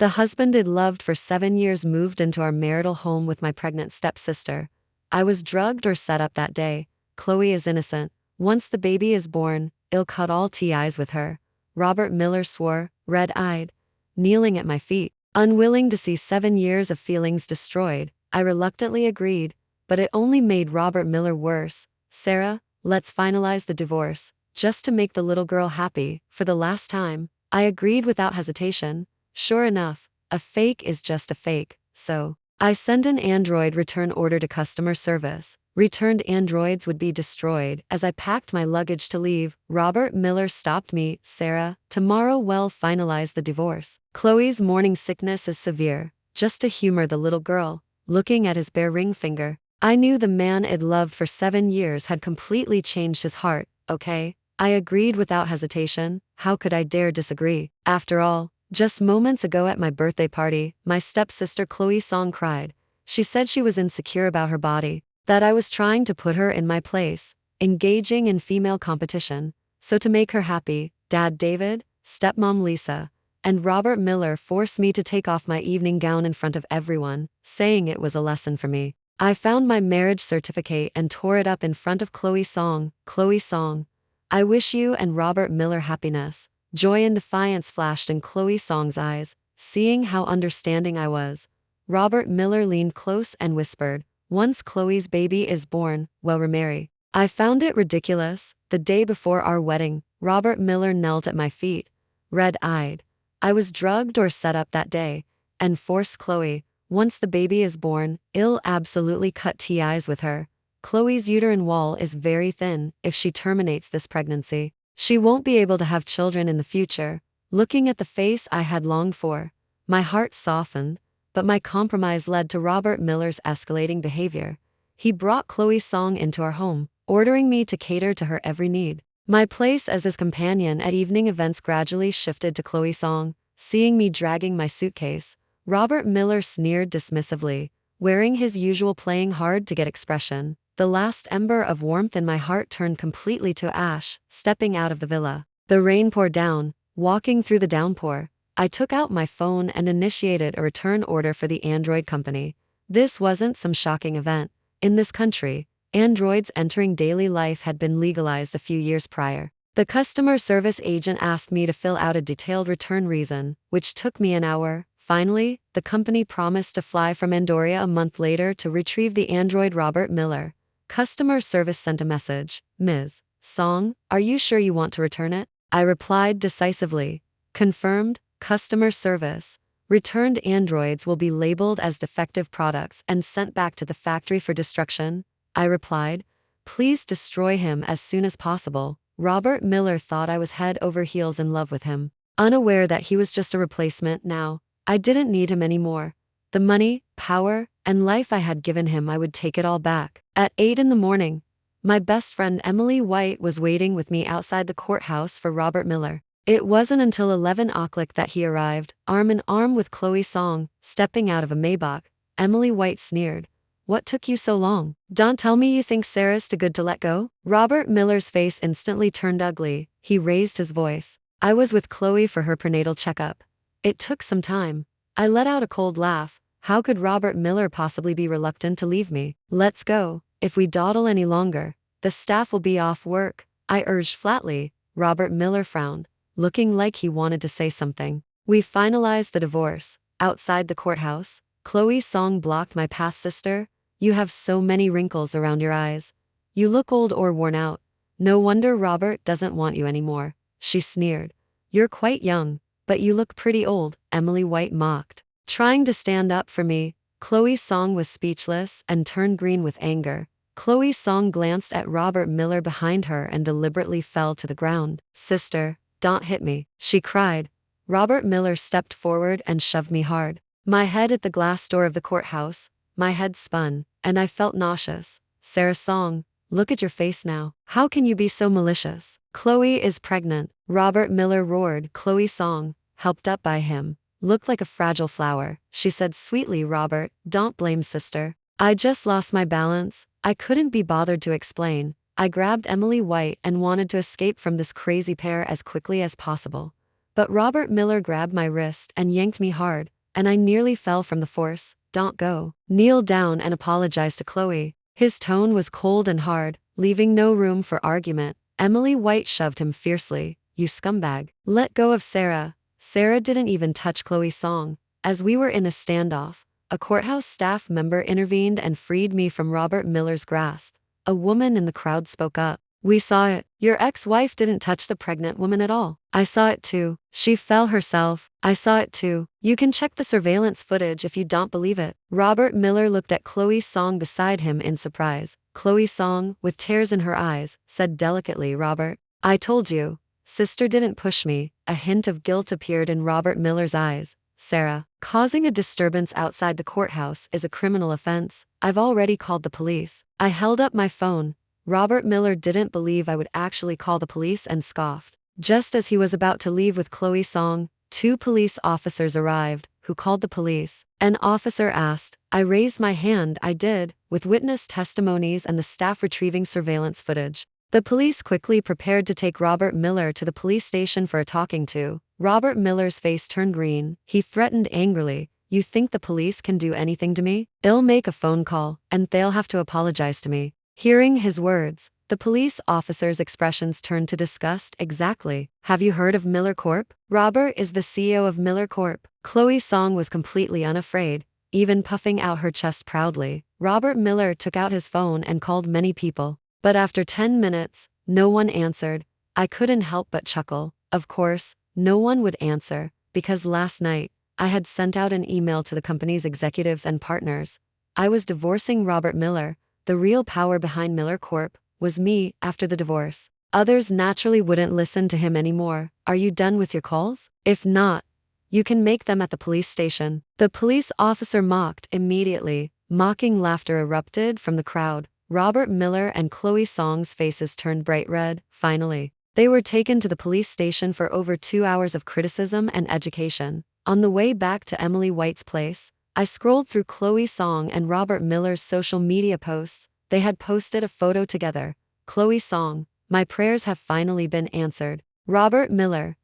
The husband I'd loved for 7 years moved into our marital home with my pregnant stepsister. I was drugged or set up that day. Chloe is innocent. Once the baby is born, I'll cut all ties with her. Robert Miller swore, red-eyed, kneeling at my feet. Unwilling to see 7 years of feelings destroyed, I reluctantly agreed, but it only made Robert Miller worse. Sarah, let's finalize the divorce, just to make the little girl happy, for the last time. I agreed without hesitation. Sure enough, a fake is just a fake, so I sent an Android return order to customer service. Returned androids would be destroyed. As I packed my luggage to leave, Robert Miller stopped me. Sarah, tomorrow we'll finalize the divorce. Chloe's morning sickness is severe. Just to humor the little girl, looking at his bare ring finger, I knew the man I'd loved for 7 years had completely changed his heart. Okay, I agreed without hesitation. How could I dare disagree? After all, just moments ago at my birthday party, my stepsister Chloe Song cried. She said she was insecure about her body, that I was trying to put her in my place, engaging in female competition. So to make her happy, Dad David, stepmom Lisa, and Robert Miller forced me to take off my evening gown in front of everyone, saying it was a lesson for me. I found my marriage certificate and tore it up in front of Chloe Song. Chloe Song, I wish you and Robert Miller happiness. Joy and defiance flashed in Chloe Song's eyes, seeing how understanding I was. Robert Miller leaned close and whispered, once Chloe's baby is born, we'll remarry. I found it ridiculous. The day before our wedding, Robert Miller knelt at my feet, red-eyed. I was drugged or set up that day, and forced Chloe, once the baby is born, I'll absolutely cut ties with her. Chloe's uterine wall is very thin. If she terminates this pregnancy, she won't be able to have children in the future. Looking at the face I had longed for, my heart softened, but my compromise led to Robert Miller's escalating behavior. He brought Chloe Song into our home, ordering me to cater to her every need. My place as his companion at evening events gradually shifted to Chloe Song. Seeing me dragging my suitcase, Robert Miller sneered dismissively, wearing his usual playing hard to get expression. The last ember of warmth in my heart turned completely to ash. Stepping out of the villa, the rain poured down. Walking through the downpour, I took out my phone and initiated a return order for the Android company. This wasn't some shocking event. In this country, androids entering daily life had been legalized a few years prior. The customer service agent asked me to fill out a detailed return reason, which took me an hour. Finally, the company promised to fly from Andoria a month later to retrieve the android Robert Miller. Customer service sent a message. Ms. Song, are you sure you want to return it? I replied decisively. Confirmed. Customer service. Returned androids will be labeled as defective products and sent back to the factory for destruction. I replied. Please destroy him as soon as possible. Robert Miller thought I was head over heels in love with him, unaware that he was just a replacement now. I didn't need him anymore. The money, power, and life I had given him, I would take it all back. At 8 in the morning, my best friend Emily White was waiting with me outside the courthouse for Robert Miller. It wasn't until 11 o'clock that he arrived, arm in arm with Chloe Song, stepping out of a Maybach. Emily White sneered. What took you so long? Don't tell me you think Sarah's too good to let go? Robert Miller's face instantly turned ugly. He raised his voice. I was with Chloe for her prenatal checkup. It took some time. I let out a cold laugh. How could Robert Miller possibly be reluctant to leave me? Let's go. If we dawdle any longer, the staff will be off work, I urged flatly. Robert Miller frowned, looking like he wanted to say something. We finalized the divorce. Outside the courthouse, Chloe Song blocked my path. Sister, you have so many wrinkles around your eyes. You look old or worn out. No wonder Robert doesn't want you anymore, she sneered. You're quite young, but you look pretty old, Emily White mocked. Trying to stand up for me, Chloe Song was speechless and turned green with anger. Chloe Song glanced at Robert Miller behind her and deliberately fell to the ground. Sister, don't hit me, she cried. Robert Miller stepped forward and shoved me hard. My head at the glass door of the courthouse, my head spun, and I felt nauseous. Sarah Song, look at your face now. How can you be so malicious? Chloe is pregnant, Robert Miller roared. Chloe Song, helped up by him, looked like a fragile flower. She said sweetly, Robert, don't blame sister. I just lost my balance. I couldn't be bothered to explain. I grabbed Emily White and wanted to escape from this crazy pair as quickly as possible. But Robert Miller grabbed my wrist and yanked me hard. and I nearly fell from the force. Don't go. Kneel down and apologize to Chloe. His tone was cold and hard, leaving no room for argument. Emily White shoved him fiercely. You scumbag. Let go of Sarah. Sarah didn't even touch Chloe's song. As we were in a standoff, a courthouse staff member intervened and freed me from Robert Miller's grasp. A woman in the crowd spoke up. We saw it. Your ex-wife didn't touch the pregnant woman at all. I saw it too. She fell herself. I saw it too. You can check the surveillance footage if you don't believe it. Robert Miller looked at Chloe's song beside him in surprise. Chloe's song, with tears in her eyes, said delicately, Robert, I told you. Sister didn't push me. A hint of guilt appeared in Robert Miller's eyes. Sarah, causing a disturbance outside the courthouse is a criminal offense. I've already called the police. I held up my phone. Robert Miller didn't believe I would actually call the police and scoffed. Just as he was about to leave with Chloe's song, 2 police officers arrived, who called the police. An officer asked. I raised my hand. I did, with witness testimonies and the staff retrieving surveillance footage. The police quickly prepared to take Robert Miller to the police station for a talking to. Robert Miller's face turned green. He threatened angrily. You think the police can do anything to me? I'll make a phone call, and they'll have to apologize to me. Hearing his words, the police officer's expressions turned to disgust. Exactly. Have you heard of Miller Corp? Robert is the CEO of Miller Corp. Chloe's song was completely unafraid, even puffing out her chest proudly. Robert Miller took out his phone and called many people. But after 10 minutes, no one answered. I couldn't help but chuckle. Of course, no one would answer, because last night, I had sent out an email to the company's executives and partners. I was divorcing Robert Miller. The real power behind Miller Corp was me after the divorce. Others naturally wouldn't listen to him anymore. Are you done with your calls? If not, you can make them at the police station. The police officer mocked immediately. Mocking laughter erupted from the crowd. Robert Miller and Chloe Song's faces turned bright red. Finally, they were taken to the police station for over 2 hours of criticism and education. On the way back to Emily White's place, I scrolled through Chloe Song and Robert Miller's social media posts. They had posted a photo together. Chloe Song, my prayers have finally been answered. Robert Miller,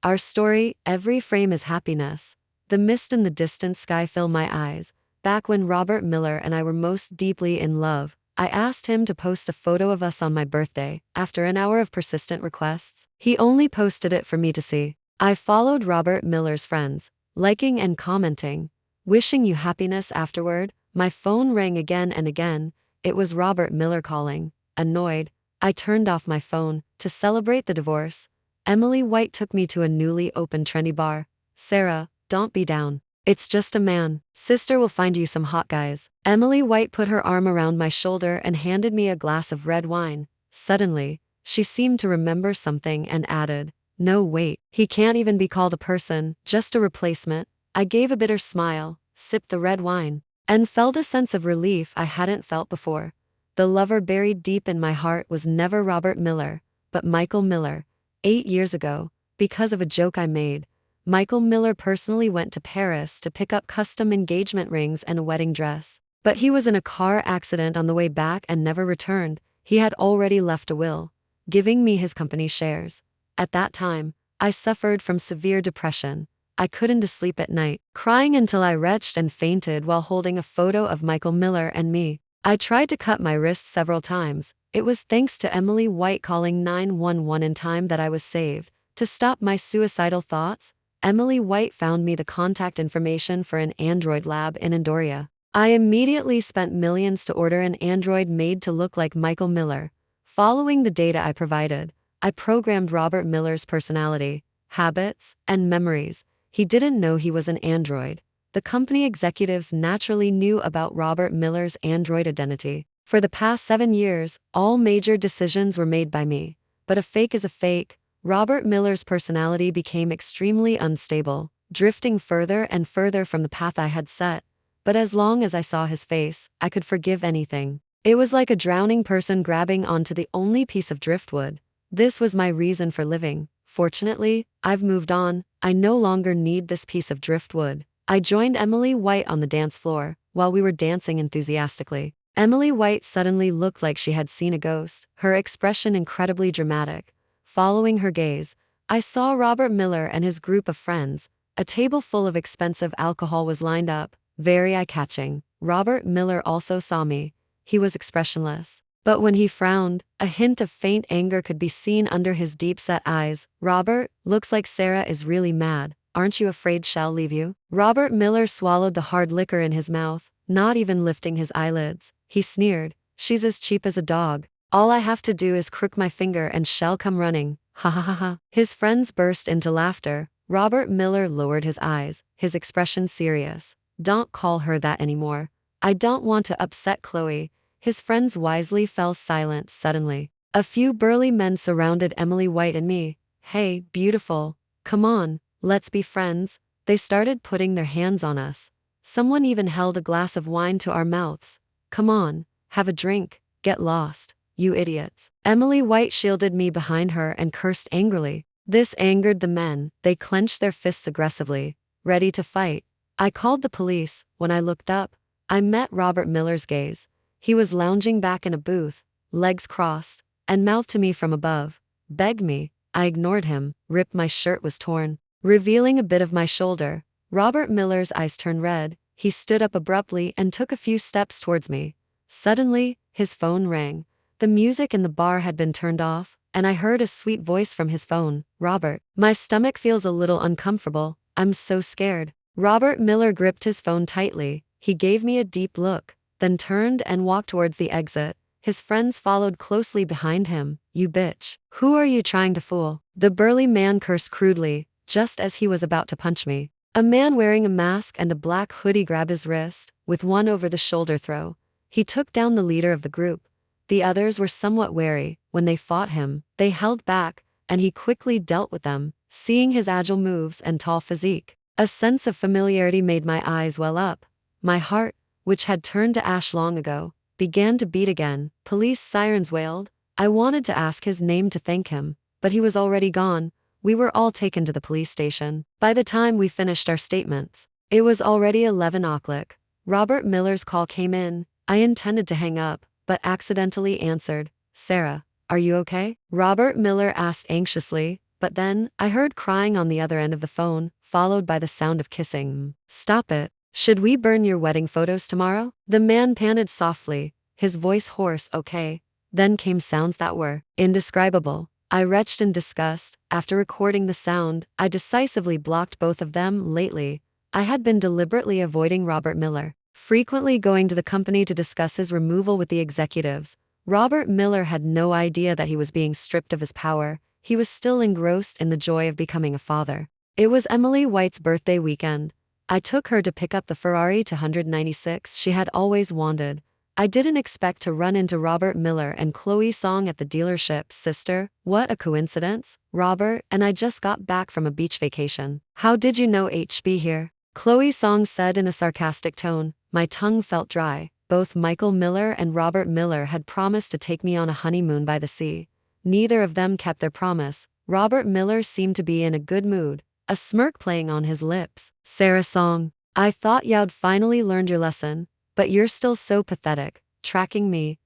our story, every frame is happiness. The mist in the distant sky fill my eyes. Back when Robert Miller and I were most deeply in love, I asked him to post a photo of us on my birthday. After an hour of persistent requests, he only posted it for me to see. I followed Robert Miller's friends, liking and commenting, wishing you happiness afterward. My phone rang again and again. It was Robert Miller calling. Annoyed, I turned off my phone. To celebrate the divorce, Emily White took me to a newly opened trendy bar. Sarah, don't be down. It's just a man. Sister will find you some hot guys. Emily White put her arm around my shoulder and handed me a glass of red wine. Suddenly, she seemed to remember something and added, no wait, he can't even be called a person, just a replacement. I gave a bitter smile, sipped the red wine, and felt a sense of relief I hadn't felt before. The lover buried deep in my heart was never Robert Miller, but Michael Miller. 8 years ago, because of a joke I made, Michael Miller personally went to Paris to pick up custom engagement rings and a wedding dress. But he was in a car accident on the way back and never returned. He had already left a will, giving me his company shares. At that time, I suffered from severe depression. I couldn't sleep at night, crying until I retched and fainted while holding a photo of Michael Miller and me. I tried to cut my wrists several times. It was thanks to Emily White calling 911 in time that I was saved. To stop my suicidal thoughts, Emily White found me the contact information for an android lab in Andoria. I immediately spent millions to order an android made to look like Michael Miller. Following the data I provided, I programmed Robert Miller's personality, habits, and memories. He didn't know he was an android. The company executives naturally knew about Robert Miller's android identity. For the past 7 years, all major decisions were made by me. But a fake is a fake. Robert Miller's personality became extremely unstable, drifting further and further from the path I had set. But as long as I saw his face, I could forgive anything. It was like a drowning person grabbing onto the only piece of driftwood. This was my reason for living. Fortunately, I've moved on. I no longer need this piece of driftwood. I joined Emily White on the dance floor, while we were dancing enthusiastically. Emily White suddenly looked like she had seen a ghost, her expression incredibly dramatic. Following her gaze, I saw Robert Miller and his group of friends. A table full of expensive alcohol was lined up, very eye-catching. Robert Miller also saw me. He was expressionless. But when he frowned, a hint of faint anger could be seen under his deep-set eyes. "Robert, looks like Sarah is really mad. Aren't you afraid she'll leave you?" Robert Miller swallowed the hard liquor in his mouth, not even lifting his eyelids. He sneered, "She's as cheap as a dog. All I have to do is crook my finger and she'll come running. Ha ha ha ha." His friends burst into laughter. Robert Miller lowered his eyes, his expression serious. "Don't call her that anymore. I don't want to upset Chloe." His friends wisely fell silent suddenly. A few burly men surrounded Emily White and me. "Hey, beautiful. Come on, let's be friends." They started putting their hands on us. Someone even held a glass of wine to our mouths. "Come on, have a drink, get lost, you idiots." Emily White shielded me behind her and cursed angrily. This angered the men. They clenched their fists aggressively, ready to fight. I called the police. When I looked up, I met Robert Miller's gaze. He was lounging back in a booth, legs crossed, and mouthed to me from above. "Beg me." I ignored him. Ripped my shirt was torn, revealing a bit of my shoulder. Robert Miller's eyes turned red. He stood up abruptly and took a few steps towards me. Suddenly, his phone rang. The music in the bar had been turned off, and I heard a sweet voice from his phone. "Robert, my stomach feels a little uncomfortable. I'm so scared." Robert Miller gripped his phone tightly. He gave me a deep look, then turned and walked towards the exit. His friends followed closely behind him. "You bitch. Who are you trying to fool?" The burly man cursed crudely, just as he was about to punch me. A man wearing a mask and a black hoodie grabbed his wrist, with one over-the-shoulder throw. He took down the leader of the group. The others were somewhat wary. When they fought him, they held back, and he quickly dealt with them, seeing his agile moves and tall physique. A sense of familiarity made my eyes well up. My heart, which had turned to ash long ago, began to beat again. Police sirens wailed. I wanted to ask his name to thank him, but he was already gone. We were all taken to the police station. By the time we finished our statements, it was already 11 o'clock. Robert Miller's call came in. I intended to hang up, but accidentally answered. "Sarah, are you okay?" Robert Miller asked anxiously, but then I heard crying on the other end of the phone, followed by the sound of kissing. "Stop it. Should we burn your wedding photos tomorrow?" The man panted softly, his voice hoarse. "Okay." Then came sounds that were indescribable. I retched in disgust. After recording the sound, I decisively blocked both of them. Lately, I had been deliberately avoiding Robert Miller, frequently going to the company to discuss his removal with the executives. Robert Miller had no idea that he was being stripped of his power. He was still engrossed in the joy of becoming a father. It was Emily White's birthday weekend. I took her to pick up the Ferrari 296 she had always wanted. I didn't expect to run into Robert Miller and Chloe Song at the dealership. "Sister, what a coincidence. Robert and I just got back from a beach vacation. How did you know HB here?" Chloe Song said in a sarcastic tone. My tongue felt dry. Both Michael Miller and Robert Miller had promised to take me on a honeymoon by the sea. Neither of them kept their promise. Robert Miller seemed to be in a good mood, a smirk playing on his lips. "Sarah Song, I thought you'd finally learned your lesson, but you're still so pathetic, tracking me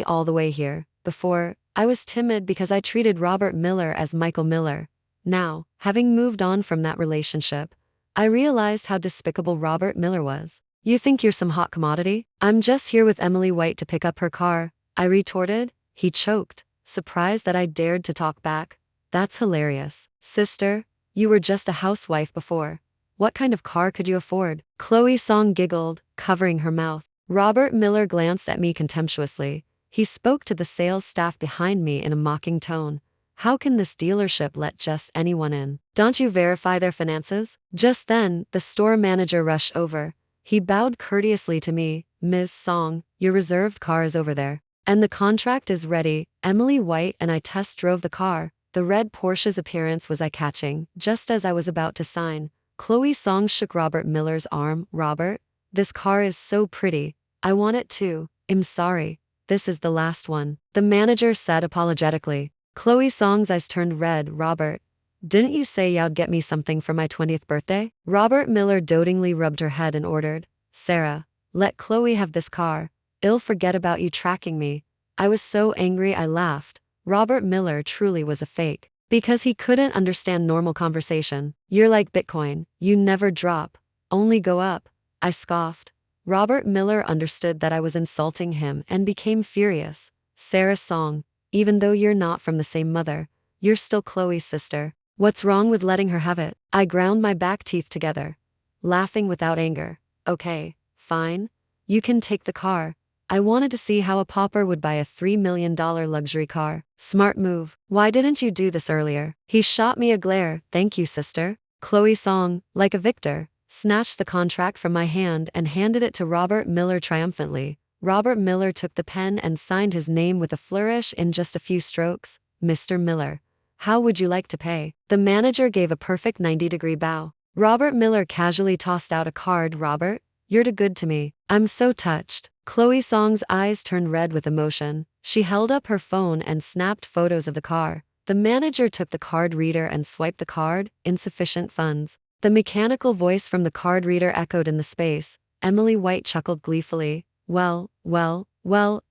all the way here. Before, I was timid because I treated Robert Miller as Michael Miller. Now, having moved on from that relationship, I realized how despicable Robert Miller was. You think you're some hot commodity? I'm just here with Emily White to pick up her car," I retorted. He choked, surprised that I dared to talk back. "That's hilarious. Sister, you were just a housewife before. What kind of car could you afford?" Chloe Song giggled, covering her mouth. Robert Miller glanced at me contemptuously. He spoke to the sales staff behind me in a mocking tone. "How can this dealership let just anyone in? Don't you verify their finances?" Just then, the store manager rushed over. He bowed courteously to me. "Ms. Song, your reserved car is over there. And the contract is ready." Emily White and I test drove the car. The red Porsche's appearance was eye-catching. Just as I was about to sign, Chloe Song shook Robert Miller's arm. "Robert, this car is so pretty. I want it too. I'm sorry. This is the last one," the manager said apologetically. Chloe Song's eyes turned red. "Robert, didn't you say you'd get me something for my 20th birthday?" Robert Miller dotingly rubbed her head and ordered, "Sarah, let Chloe have this car. I'll forget about you tracking me." I was so angry I laughed. Robert Miller truly was a fake. Because he couldn't understand normal conversation. You're like Bitcoin, you never drop, only go up, I scoffed. Robert Miller understood that I was insulting him and became furious. Sarah Song, even though you're not from the same mother, you're still Chloe's sister. What's wrong with letting her have it? I ground my back teeth together, laughing without anger. Okay, fine. You can take the car. I wanted to see how a pauper would buy a $3 million luxury car. Smart move. Why didn't you do this earlier? He shot me a glare. Thank you, sister. Chloe Song, like a victor, snatched the contract from my hand and handed it to Robert Miller triumphantly. Robert Miller took the pen and signed his name with a flourish in just a few strokes. Mr. Miller, how would you like to pay? The manager gave a perfect 90-degree bow. Robert Miller casually tossed out a card. Robert, you're too good to me. I'm so touched. Chloe Song's eyes turned red with emotion. She held up her phone and snapped photos of the car. The manager took the card reader and swiped the card. Insufficient funds. The mechanical voice from the card reader echoed in the space. Emily White chuckled gleefully. Well,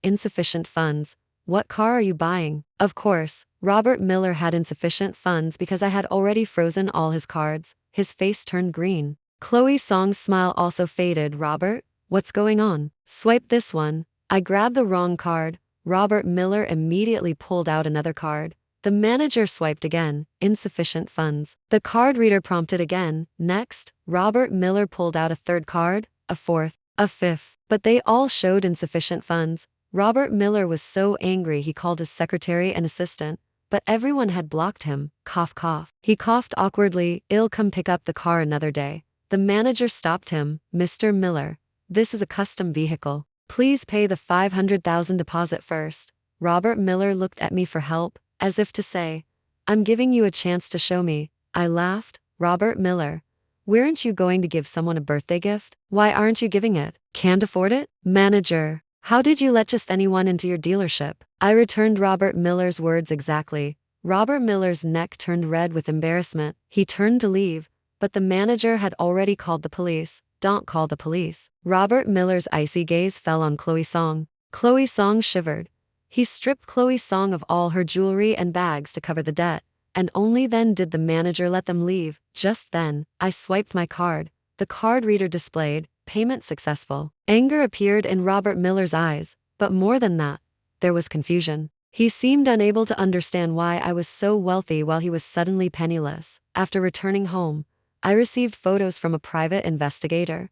insufficient funds. What car are you buying? Of course, Robert Miller had insufficient funds because I had already frozen all his cards. His face turned green. Chloe Song's smile also faded. Robert, what's going on? Swipe this one. I grabbed the wrong card. Robert Miller immediately pulled out another card. The manager swiped again. Insufficient funds. The card reader prompted again. Next, Robert Miller pulled out a third card, a fourth, a fifth. But they all showed insufficient funds. Robert Miller was so angry he called his secretary and assistant, but everyone had blocked him. Cough, cough. He coughed awkwardly. I'll come pick up the car another day. The manager stopped him. Mr. Miller, this is a custom vehicle. Please pay the $500,000 deposit first. Robert Miller looked at me for help, as if to say, I'm giving you a chance to show me. I laughed. Robert Miller, weren't you going to give someone a birthday gift? Why aren't you giving it? Can't afford it? Manager, how did you let just anyone into your dealership? I returned Robert Miller's words exactly. Robert Miller's neck turned red with embarrassment. He turned to leave, but the manager had already called the police. Don't call the police. Robert Miller's icy gaze fell on Chloe Song. Chloe Song shivered. He stripped Chloe Song of all her jewelry and bags to cover the debt, and only then did the manager let them leave. Just then, I swiped my card. The card reader displayed, payment successful. Anger appeared in Robert Miller's eyes, but more than that, there was confusion. He seemed unable to understand why I was so wealthy while he was suddenly penniless. After returning home, I received photos from a private investigator.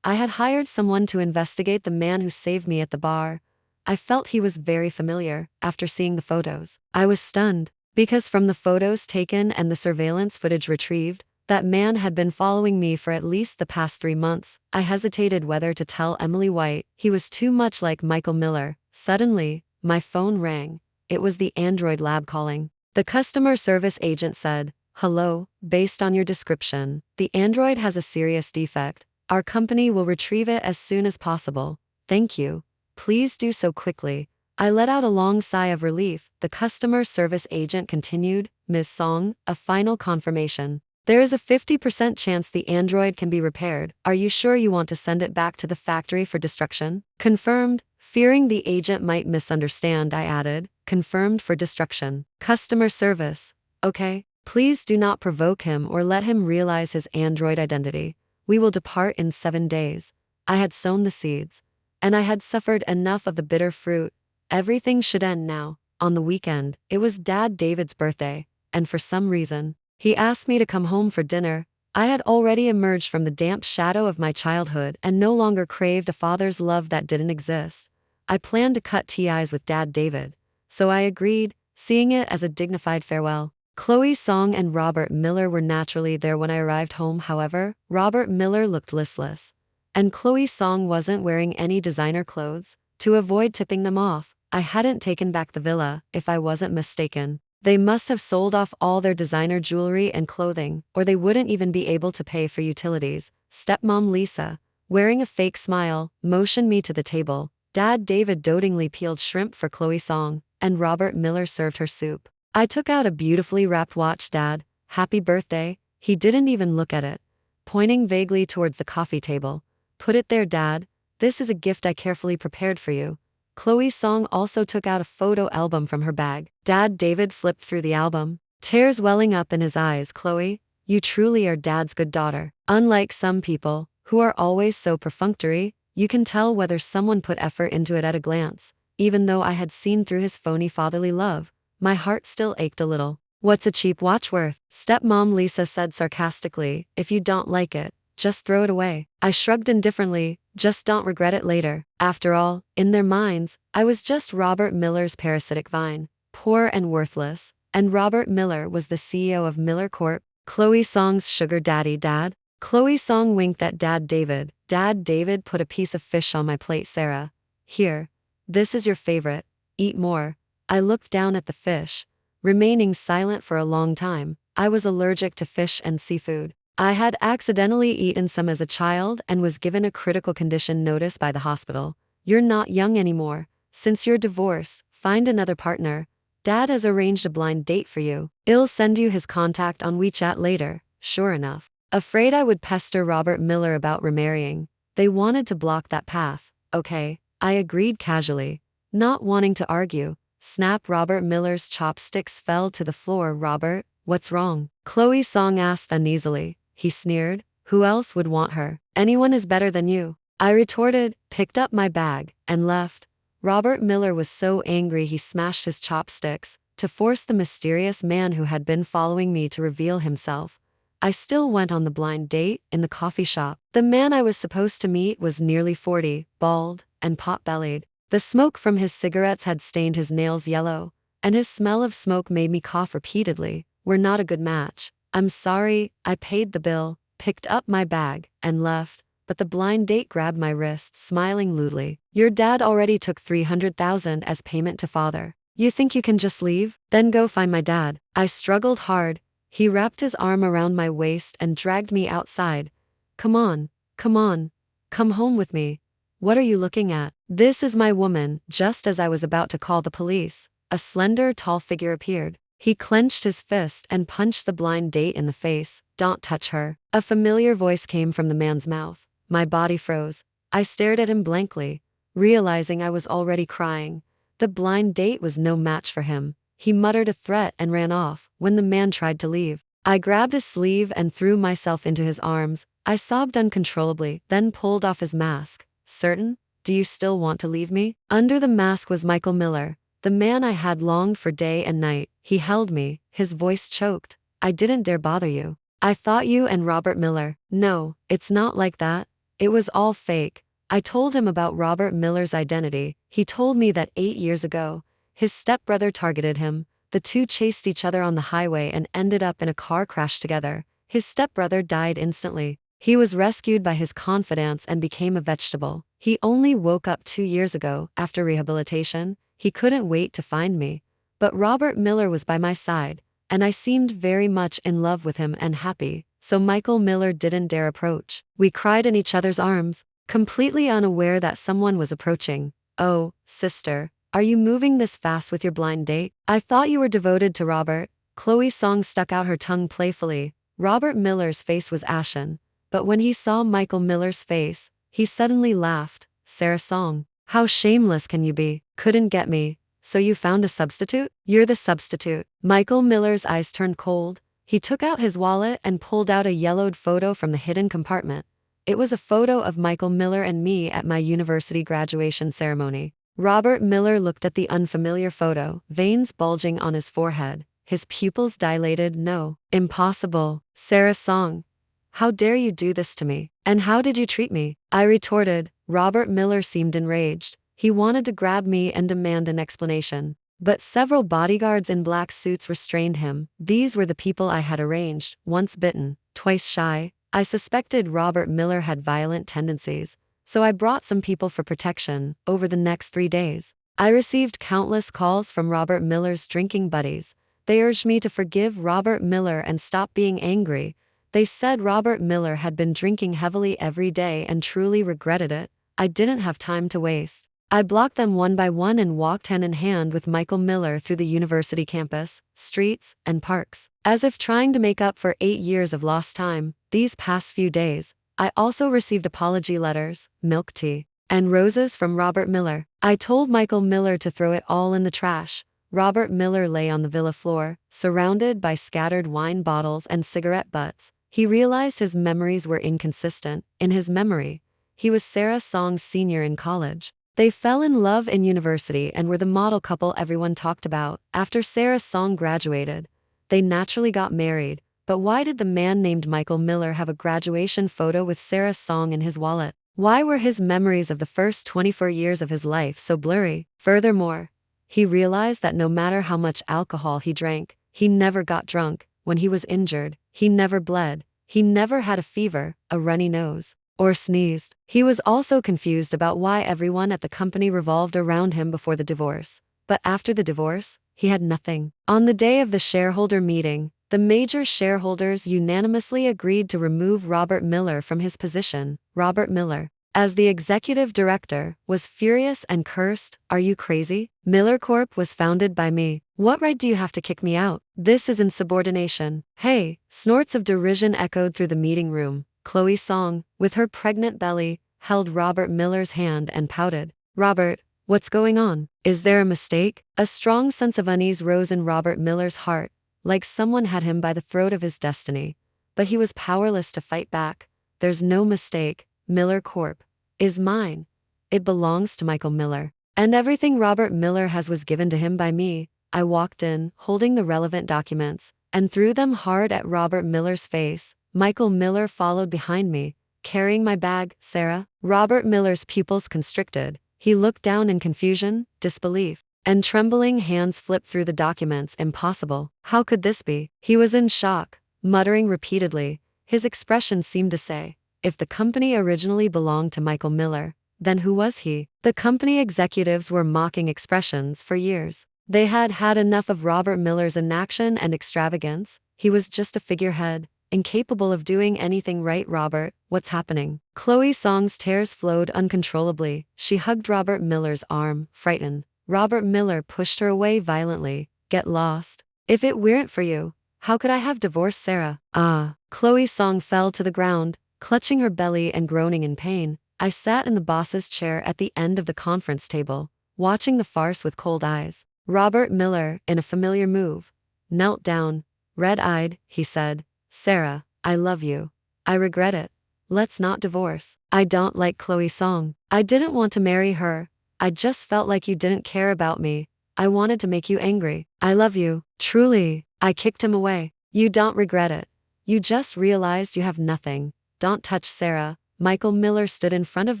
I had hired someone to investigate the man who saved me at the bar. I felt he was very familiar. After seeing the photos, I was stunned, because from the photos taken and the surveillance footage retrieved, that man had been following me for at least the past 3 months. I hesitated whether to tell Emily White. He was too much like Michael Miller. Suddenly, my phone rang. It was the Android lab calling. The customer service agent said, Hello, based on your description, the Android has a serious defect. Our company will retrieve it as soon as possible. Thank you. Please do so quickly. I let out a long sigh of relief. The customer service agent continued, Ms. Song, a final confirmation. There is a 50% chance the Android can be repaired. Are you sure you want to send it back to the factory for destruction? Confirmed. Fearing the agent might misunderstand, I added, confirmed for destruction. Customer service. Okay. Please do not provoke him or let him realize his Android identity. We will depart in 7 days. I had sown the seeds, and I had suffered enough of the bitter fruit. Everything should end now. On the weekend, it was Dad David's birthday, and for some reason, he asked me to come home for dinner. I had already emerged from the damp shadow of my childhood and no longer craved a father's love that didn't exist. I planned to cut ties with Dad David, so I agreed, seeing it as a dignified farewell. Chloe Song and Robert Miller were naturally there when I arrived home. However, Robert Miller looked listless, and Chloe Song wasn't wearing any designer clothes. To avoid tipping them off, I hadn't taken back the villa. If I wasn't mistaken, they must have sold off all their designer jewelry and clothing, or they wouldn't even be able to pay for utilities. Stepmom Lisa, wearing a fake smile, motioned me to the table. Dad David dotingly peeled shrimp for Chloe Song, and Robert Miller served her soup. I took out a beautifully wrapped watch. Dad, happy birthday. He didn't even look at it, pointing vaguely towards the coffee table. Put it there, Dad. This is a gift I carefully prepared for you. Chloe Song also took out a photo album from her bag. Dad David flipped through the album. tears welling up in his eyes. Chloe, you truly are Dad's good daughter. Unlike some people, who are always so perfunctory, you can tell whether someone put effort into it at a glance. Even though I had seen through his phony fatherly love, my heart still ached a little. What's a cheap watch worth? Stepmom Lisa said sarcastically. If you don't like it, just throw it away. I shrugged indifferently, just don't regret it later. After all, in their minds, I was just Robert Miller's parasitic vine, poor and worthless, and Robert Miller was the CEO of Miller Corp. Chloe Song's sugar daddy. Dad? Chloe Song winked at Dad David. Dad David put a piece of fish on my plate. Sarah, here. This is your favorite. Eat more. I looked down at the fish, remaining silent for a long time. I was allergic to fish and seafood. I had accidentally eaten some as a child and was given a critical condition notice by the hospital. You're not young anymore. Since you're divorced, find another partner. Dad has arranged a blind date for you. I'll send you his contact on WeChat later. Sure enough. Afraid I would pester Robert Miller about remarrying, they wanted to block that path. Okay, I agreed casually. Not wanting to argue, snap. Robert Miller's chopsticks fell to the floor. Robert, what's wrong? Chloe Song asked uneasily. He sneered. Who else would want her? Anyone is better than you. I retorted, picked up my bag, and left. Robert Miller was so angry he smashed his chopsticks to force the mysterious man who had been following me to reveal himself. I still went on the blind date in the coffee shop. The man I was supposed to meet was nearly 40, bald, and pot-bellied. The smoke from his cigarettes had stained his nails yellow, and his smell of smoke made me cough repeatedly. We're not a good match. I'm sorry. I paid the bill, picked up my bag, and left, but the blind date grabbed my wrist, smiling lewdly. Your dad already took $300,000 as payment to father. You think you can just leave? Then go find my dad. I struggled hard. He wrapped his arm around my waist and dragged me outside. Come on, come on, come home with me. What are you looking at? This is my woman. Just as I was about to call the police, a slender, tall figure appeared. He clenched his fist and punched the blind date in the face. Don't touch her. A familiar voice came from the man's mouth. My body froze. I stared at him blankly, realizing I was already crying. The blind date was no match for him. He muttered a threat and ran off. When the man tried to leave, I grabbed his sleeve and threw myself into his arms. I sobbed uncontrollably, then pulled off his mask. Certain? Do you still want to leave me? Under the mask was Michael Miller, the man I had longed for day and night. He held me, his voice choked. I didn't dare bother you. I thought you and Robert Miller. No, it's not like that. It was all fake. I told him about Robert Miller's identity. He told me that 8 years ago, his stepbrother targeted him. The two chased each other on the highway and ended up in a car crash together. His stepbrother died instantly. He was rescued by his confidants and became a vegetable. He only woke up 2 years ago, after rehabilitation. He couldn't wait to find me. But Robert Miller was by my side, and I seemed very much in love with him and happy, so Michael Miller didn't dare approach. We cried in each other's arms, completely unaware that someone was approaching. Oh, sister, are you moving this fast with your blind date? I thought you were devoted to Robert. Chloe Song stuck out her tongue playfully. Robert Miller's face was ashen, but when he saw Michael Miller's face, he suddenly laughed. Sarah Song, how shameless can you be? Couldn't get me, so you found a substitute? You're the substitute. Michael Miller's eyes turned cold. He took out his wallet and pulled out a yellowed photo from the hidden compartment. It was a photo of Michael Miller and me at my university graduation ceremony. Robert Miller looked at the unfamiliar photo, veins bulging on his forehead, his pupils dilated. No, impossible. Sarah Song, how dare you do this to me? And how did you treat me? I retorted. Robert Miller seemed enraged. He wanted to grab me and demand an explanation. But several bodyguards in black suits restrained him. These were the people I had arranged. Once bitten, twice shy. I suspected Robert Miller had violent tendencies, so I brought some people for protection. Over the next 3 days, I received countless calls from Robert Miller's drinking buddies. They urged me to forgive Robert Miller and stop being angry. They said Robert Miller had been drinking heavily every day and truly regretted it. I didn't have time to waste. I blocked them one by one and walked hand in hand with Michael Miller through the university campus, streets, and parks, as if trying to make up for 8 years of lost time. These past few days, I also received apology letters, milk tea, and roses from Robert Miller. I told Michael Miller to throw it all in the trash. Robert Miller lay on the villa floor, surrounded by scattered wine bottles and cigarette butts. He realized his memories were inconsistent. In his memory, he was Sarah Song's senior in college. They fell in love in university and were the model couple everyone talked about. After Sarah Song graduated, they naturally got married. But why did the man named Michael Miller have a graduation photo with Sarah Song in his wallet? Why were his memories of the first 24 years of his life so blurry? Furthermore, he realized that no matter how much alcohol he drank, he never got drunk. When he was injured, he never bled. He never had a fever, a runny nose, or sneezed. He was also confused about why everyone at the company revolved around him before the divorce. But after the divorce, he had nothing. On the day of the shareholder meeting, the major shareholders unanimously agreed to remove Robert Miller from his position. Robert Miller, as the executive director, was furious and cursed. "Are you crazy? Miller Corp was founded by me. What right do you have to kick me out? This is insubordination." "Hey!" Snorts of derision echoed through the meeting room. Chloe Song, with her pregnant belly, held Robert Miller's hand and pouted. "Robert, what's going on? Is there a mistake?" A strong sense of unease rose in Robert Miller's heart, like someone had him by the throat of his destiny. But he was powerless to fight back. "There's no mistake. Miller Corp is mine. It belongs to Michael Miller. And everything Robert Miller has was given to him by me." I walked in, holding the relevant documents, and threw them hard at Robert Miller's face. Michael Miller followed behind me, carrying my bag. "Sarah?" Robert Miller's pupils constricted. He looked down in confusion, disbelief, and trembling hands flipped through the documents. "Impossible. How could this be?" He was in shock, muttering repeatedly. His expression seemed to say, if the company originally belonged to Michael Miller, then who was he? The company executives were mocking expressions for years. They had had enough of Robert Miller's inaction and extravagance. He was just a figurehead, incapable of doing anything right. "Robert, what's happening?" Chloe Song's tears flowed uncontrollably. She hugged Robert Miller's arm, frightened. Robert Miller pushed her away violently. "Get lost. If it weren't for you, how could I have divorced Sarah?" "Ah." Chloe Song fell to the ground, clutching her belly and groaning in pain. I sat in the boss's chair at the end of the conference table, watching the farce with cold eyes. Robert Miller, in a familiar move, knelt down. Red-eyed, he said, "Sarah, I love you. I regret it. Let's not divorce." "I don't like Chloe Song. I didn't want to marry her. I just felt like you didn't care about me. I wanted to make you angry." "I love you, truly." I kicked him away. "You don't regret it. You just realized you have nothing. Don't touch Sarah." Michael Miller stood in front of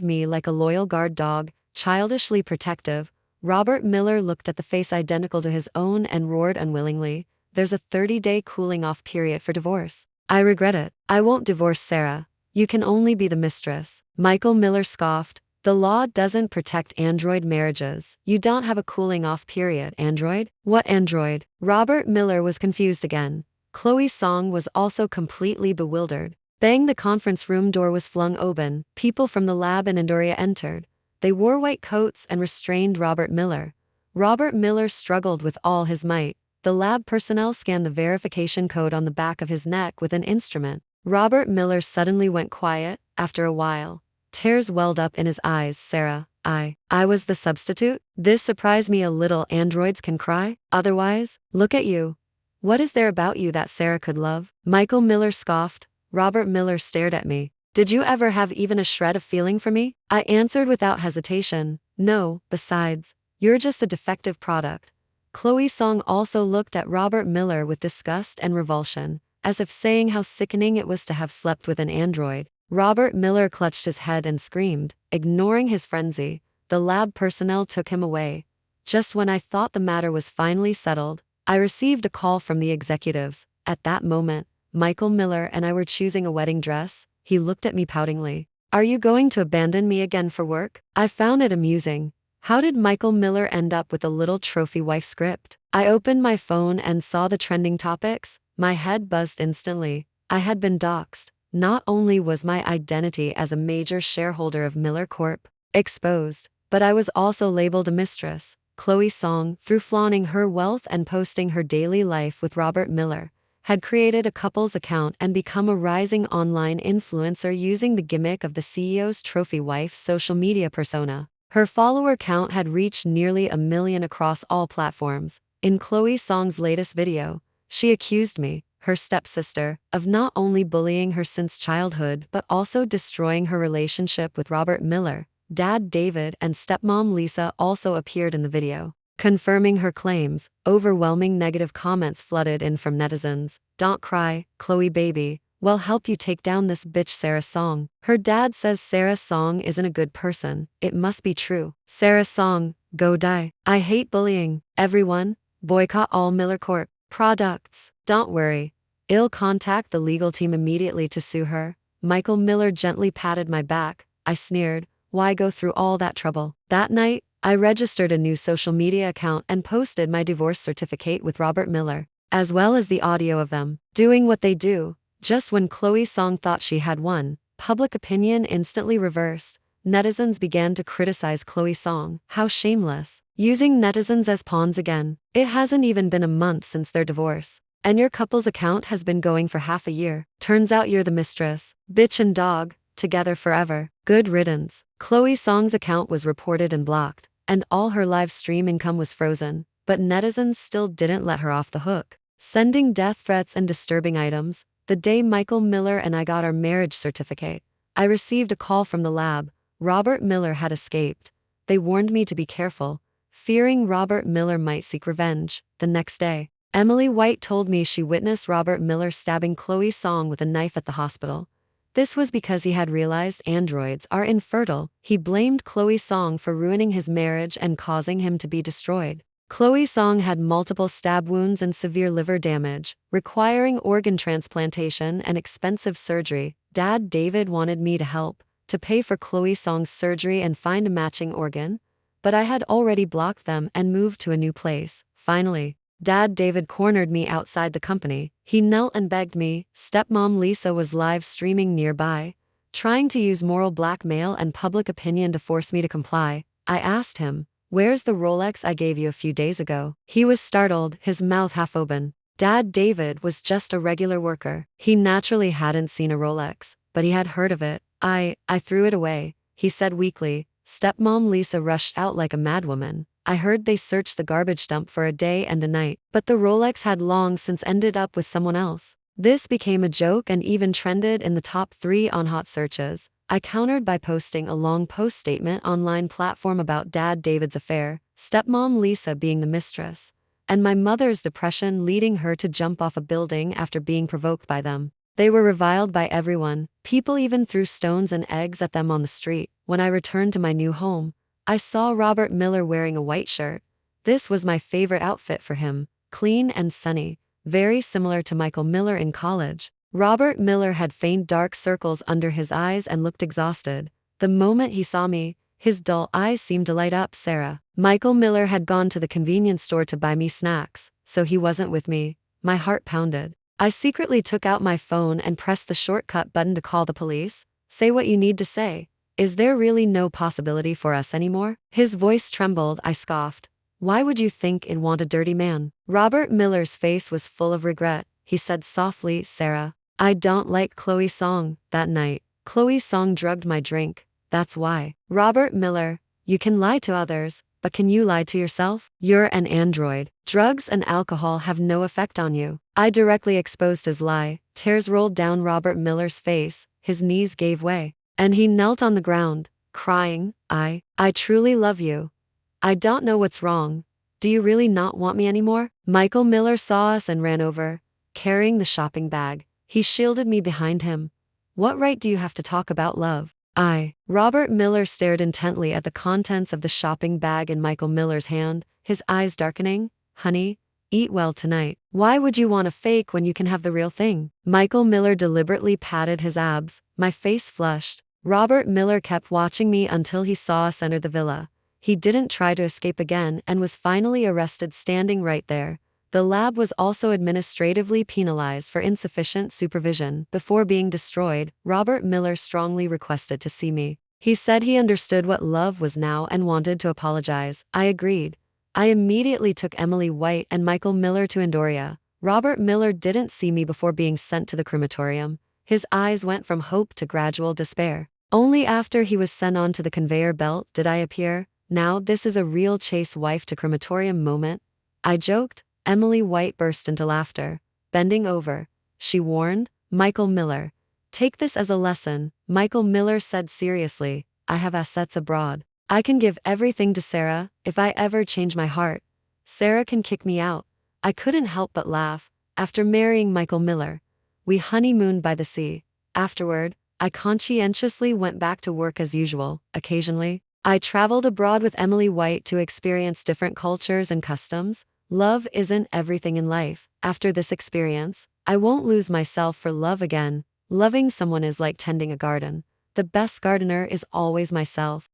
me like a loyal guard dog, childishly protective. Robert Miller looked at the face identical to his own and roared unwillingly, "There's a 30-day cooling-off period for divorce." "I regret it. I won't divorce Sarah. You can only be the mistress." Michael Miller scoffed. "The law doesn't protect android marriages. You don't have a cooling-off period." "Android? What android?" Robert Miller was confused again. Chloe Song was also completely bewildered. Bang! The conference room door was flung open. People from the lab and Andoria entered. They wore white coats and restrained Robert Miller. Robert Miller struggled with all his might. The lab personnel scanned the verification code on the back of his neck with an instrument. Robert Miller suddenly went quiet. After a while, tears welled up in his eyes. "Sarah, I was the substitute? This surprised me a little. Androids can cry? Otherwise? Look at you. What is there about you that Sarah could love?" Michael Miller scoffed. Robert Miller stared at me. "Did you ever have even a shred of feeling for me?" I answered without hesitation. "No, besides, you're just a defective product." Chloe Song also looked at Robert Miller with disgust and revulsion, as if saying how sickening it was to have slept with an android. Robert Miller clutched his head and screamed, ignoring his frenzy. The lab personnel took him away. Just when I thought the matter was finally settled, I received a call from the executives. At that moment, Michael Miller and I were choosing a wedding dress. He looked at me poutingly. "Are you going to abandon me again for work?" I found it amusing. How did Michael Miller end up with a little trophy wife script? I opened my phone and saw the trending topics. My head buzzed instantly. I had been doxxed. Not only was my identity as a major shareholder of Miller Corp exposed, but I was also labeled a mistress. Chloe Song, through flaunting her wealth and posting her daily life with Robert Miller, had created a couple's account and become a rising online influencer using the gimmick of the CEO's trophy wife social media persona. Her follower count had reached nearly 1 million across all platforms. In Chloe Song's latest video, she accused me, her stepsister, of not only bullying her since childhood but also destroying her relationship with Robert Miller. Dad David and stepmom Lisa also appeared in the video. Confirming her claims, overwhelming negative comments flooded in from netizens. "Don't cry, Chloe baby. We'll help you take down this bitch Sarah Song. Her dad says Sarah Song isn't a good person. It must be true. Sarah Song, go die. I hate bullying. Everyone, boycott all Miller Corp. products. Don't worry. I'll contact the legal team immediately to sue her." Michael Miller gently patted my back. I sneered. Why go through all that trouble? That night, I registered a new social media account and posted my divorce certificate with Robert Miller, as well as the audio of them doing what they do. Just when Chloe Song thought she had won, public opinion instantly reversed. Netizens began to criticize Chloe Song. How shameless. Using netizens as pawns again. It hasn't even been a month since their divorce, and your couple's account has been going for half a year. Turns out you're the mistress. Bitch and dog, together forever. Good riddance. Chloe Song's account was reported and blocked, and all her live stream income was frozen, but netizens still didn't let her off the hook, sending death threats and disturbing items. The day Michael Miller and I got our marriage certificate, I received a call from the lab. Robert Miller had escaped. They warned me to be careful, fearing Robert Miller might seek revenge. The next day, Emily White told me she witnessed Robert Miller stabbing Chloe Song with a knife at the hospital. This was because he had realized androids are infertile. He blamed Chloe Song for ruining his marriage and causing him to be destroyed. Chloe Song had multiple stab wounds and severe liver damage, requiring organ transplantation and expensive surgery. Dad David wanted me to help, to pay for Chloe Song's surgery and find a matching organ, but I had already blocked them and moved to a new place. Finally, Dad David cornered me outside the company. He knelt and begged me. Stepmom Lisa was live streaming nearby, trying to use moral blackmail and public opinion to force me to comply. I asked him, "Where's the Rolex I gave you a few days ago?" He was startled, his mouth half open. Dad David was just a regular worker. He naturally hadn't seen a Rolex, but he had heard of it. I threw it away," he said weakly. Stepmom Lisa rushed out like a madwoman. "I heard they searched the garbage dump for a day and a night, but the Rolex had long since ended up with someone else." This became a joke and even trended in the top 3 on hot searches. I countered by posting a long post statement online platform about Dad David's affair, stepmom Lisa being the mistress, and my mother's depression leading her to jump off a building after being provoked by them. They were reviled by everyone. People even threw stones and eggs at them on the street. When I returned to my new home, I saw Robert Miller wearing a white shirt. This was my favorite outfit for him, clean and sunny, very similar to Michael Miller in college. Robert Miller had faint dark circles under his eyes and looked exhausted. The moment he saw me, his dull eyes seemed to light up. Sarah. Michael Miller had gone to the convenience store to buy me snacks, so he wasn't with me. My heart pounded. I secretly took out my phone and pressed the shortcut button to call the police. "Say what you need to say. Is there really no possibility for us anymore?" His voice trembled. I scoffed. "Why would you think I'd want a dirty man?" Robert Miller's face was full of regret. He said softly, "Sarah, I don't like Chloe Song." That night, Chloe Song drugged my drink. That's why. Robert Miller, you can lie to others, but can you lie to yourself? You're an android. Drugs and alcohol have no effect on you. I directly exposed his lie. Tears rolled down Robert Miller's face. His knees gave way, and he knelt on the ground, crying, I truly love you. I don't know what's wrong. Do you really not want me anymore?" Michael Miller saw us and ran over, carrying the shopping bag. He shielded me behind him. "What right do you have to talk about love?" Robert Miller stared intently at the contents of the shopping bag in Michael Miller's hand, his eyes darkening. "Honey, eat well tonight. Why would you want a fake when you can have the real thing?" Michael Miller deliberately patted his abs. My face flushed. Robert Miller kept watching me until he saw us enter the villa. He didn't try to escape again and was finally arrested standing right there. The lab was also administratively penalized for insufficient supervision. Before being destroyed, Robert Miller strongly requested to see me. He said he understood what love was now and wanted to apologize. I agreed. I immediately took Emily White and Michael Miller to Andoria. Robert Miller didn't see me before being sent to the crematorium. His eyes went from hope to gradual despair. Only after he was sent on to the conveyor belt did I appear. Now this is a real chase wife to crematorium moment. I joked. Emily White burst into laughter. Bending over, she warned, Michael Miller. Take this as a lesson, Michael Miller said seriously. I have assets abroad. I can give everything to Sarah if I ever change my heart. Sarah can kick me out. I couldn't help but laugh. After marrying Michael Miller, we honeymooned by the sea. Afterward, I conscientiously went back to work as usual. Occasionally, I traveled abroad with Emily White to experience different cultures and customs. Love isn't everything in life. After this experience, I won't lose myself for love again. Loving someone is like tending a garden. The best gardener is always myself.